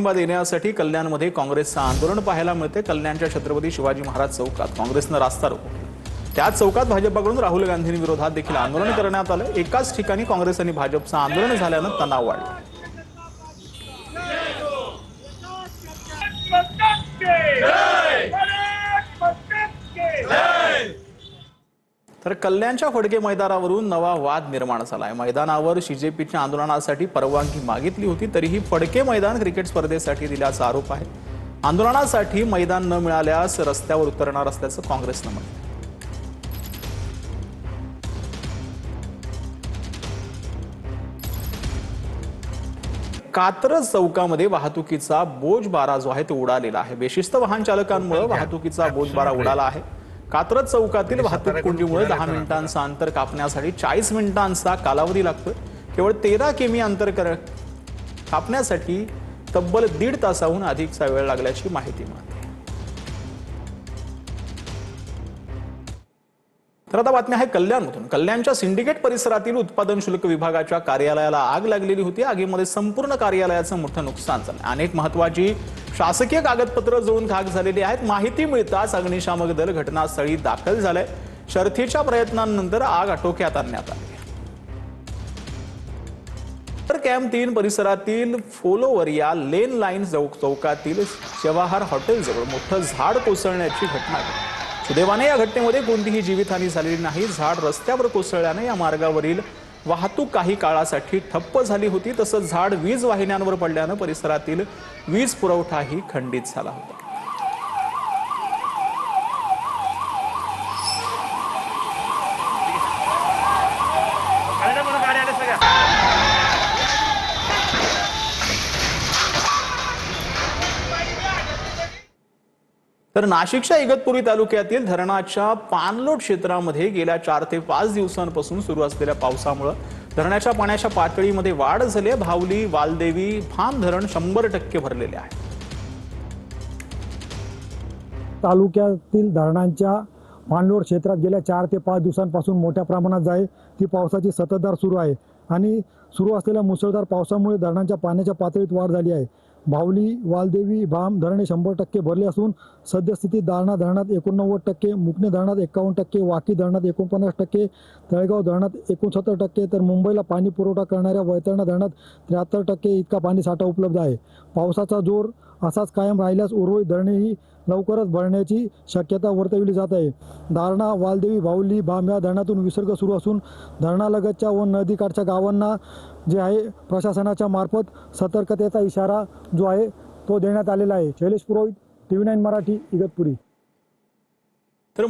देण्यासाठी कल्याणमध्ये काँग्रेसचं आंदोलन पाहायला मिळते। कल्याणच्या छत्रपती शिवाजी महाराज चौकात काँग्रेसनं रास्ता रोको केला। त्याच चौकात भाजपकडून राहुल गांधींविरोधात देखील आंदोलन करण्यात आलं। एकाच ठिकाणी काँग्रेस आणि भाजपचं आंदोलन झाल्यानं तणाव वाढला। तर कल्याणच्या फडके मैदानावरून नवा वाद निर्माण झालाय। मैदानावर बीजेपीच्या आंदोलनासाठी परवानगी मागितली होती, तरीही फडके मैदान क्रिकेट स्पर्धेसाठी दिल्याचा आरोप आहे। आंदोलनासाठी मैदान न मिळाल्यास रस्त्यावर उतरणार असल्याचं काँग्रेसनं म्हटलं। कात्रज चौकामध्ये वाहतुकीचा बोजबारा जो आहे तो उडालेला आहे। बेशिस्त वाहन चालकांमुळे वाहतुकीचा बोजबारा उडाला आहे। कात्रज चौकातील वाहतूक कोंडीमुळे 10 मिनिटांचं अंतर कापण्यासाठी 40 मिनिटांचा कालावधी लागतो। केवळ 13 किमी अंतर कापण्यासाठी तब्बल 1.5 तासाहून अधिकचा वेळ लागल्याची माहिती मिळाली। तर आता बातमी आहे कल्याणमधून। कल्याणच्या सिंडिकेट परिसरातील उत्पादन शुल्क विभागाच्या कार्यालयाला आग लागलेली होती। आगीमध्ये संपूर्ण कार्यालयाचं मोठं नुकसान झालं। अनेक महत्त्वाची शासकीय कागदपत्र जळून खाक झालेली आहेत। माहिती मिळताच अग्निशामक दल घटनास्थळी दाखल झालंय। शर्थीच्या प्रयत्नांनंतर आग आटोक्यात आणण्यात आली। तर कॅम्प 3 परिसरातील फोलोवरिया लेन लाईन चौकातील जवाहर हॉटेलजवळ मोठं झाड कोसळण्याची घटना घडली। सुदैवाने या घटनेमध्ये कोणतीही जीवितहानी झालेली नाही। झाड रस्त्यावर कोसळल्याने या मार्गावरील वाहतूक काही काळासाठी ठप्प झाली होती। तसंच झाड वीज वाहिन्यांवर पडल्यानं परिसरातील वीज पुरवठाही खंडित झाला होता। तर नाशिकच्या इगतपुरी तालुक्यातील धरणाच्या पाणलोट क्षेत्रामध्ये गेल्या 4 ते 5 दिवसांपासून सुरू असलेल्या पावसामुळे धरणाच्या पाण्याच्या पातळीमध्ये वाढ झाली। भावली, वालदेवी, भाम धरण 100% भरलेले आहे। तालुक्यातील धरणांच्या पाणलोट क्षेत्रात गेल्या 4 ते 5 दिवसांपासून मोठ्या प्रमाणात आहे ती पावसाची संततधार सुरू आहे आणि सुरू असलेल्या मुसळधार पावसामुळे धरणांच्या पाण्याच्या पातळीत वाढ झाली आहे। भावली, वालदेवी, भाम धरणे 100% भरले असून सद्यस्थितीत दारणा धरणात 89%, मुकणे धरणात 51%, वाकी धरणात 49%, तळेगाव धरणात 69%, तर मुंबईला पाणी पुरवठा करणाऱ्या वैतरणा धरणात 73% इतका पाणीसाठा उपलब्ध आहे। पावसाचा जोर असाच कायम राहिल्यास उर्वरित धरणेही लवकरच भरण्याची शक्यता वर्तवली जात आहे। दारणा, वालदेवी, भावली, भाम या धरणातून विसर्ग सुरू असून धरणालगतच्या व नदीकाठच्या गावांना जे आहे प्रशासनाच्या मार्फत सतर्कतेचा इशारा जो आहे तो देण्यात आलेला आहे। शैलेश पुरोहित, TV9 मराठी, इगतपुरी। तर